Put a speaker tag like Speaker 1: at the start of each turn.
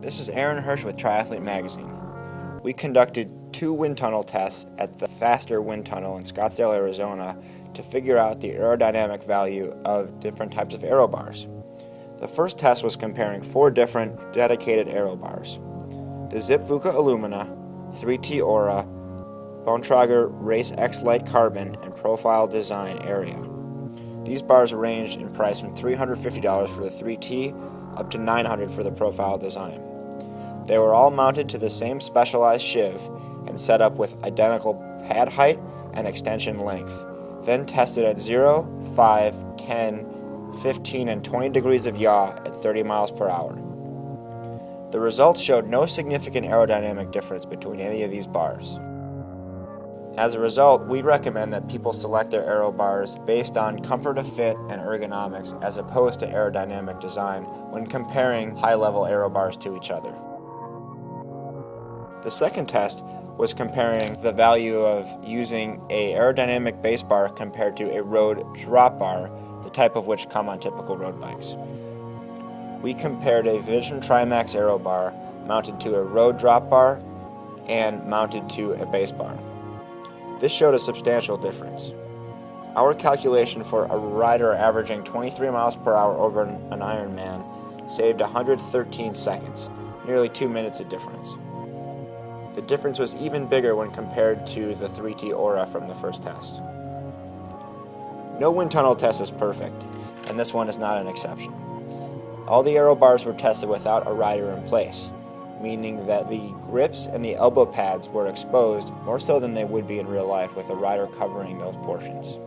Speaker 1: This is Aaron Hirsch with Triathlete magazine. We conducted 2 wind tunnel tests at the Faster Wind Tunnel in Scottsdale, Arizona to figure out the aerodynamic value of different types of aero bars. The first test was comparing 4 different dedicated aero bars: the Zip Vuca Illumina, 3T Aura, Bontrager Race X Light Carbon, and Profile Design Area. These bars ranged in price from $350 for the 3T up to $900 for the Profile Design. They were all mounted to the same specialized sheave and set up with identical pad height and extension length, then tested at 0, 5, 10, 15, and 20 degrees of yaw at 30 miles per hour. The results showed no significant aerodynamic difference between any of these bars. As a result, we recommend that people select their aero bars based on comfort of fit and ergonomics as opposed to aerodynamic design when comparing high-level aero bars to each other. The second test was comparing the value of using an aerodynamic base bar compared to a road drop bar, the type of which come on typical road bikes. We compared a Vision Trimax aero bar mounted to a road drop bar and mounted to a base bar. This showed a substantial difference. Our calculation for a rider averaging 23 miles per hour over an Ironman saved 113 seconds, nearly 2 minutes of difference. The difference was even bigger when compared to the 3T Aura from the first test. No wind tunnel test is perfect, and this one is not an exception. All the aero bars were tested without a rider in place, meaning that the grips and the elbow pads were exposed more so than they would be in real life with a rider covering those portions.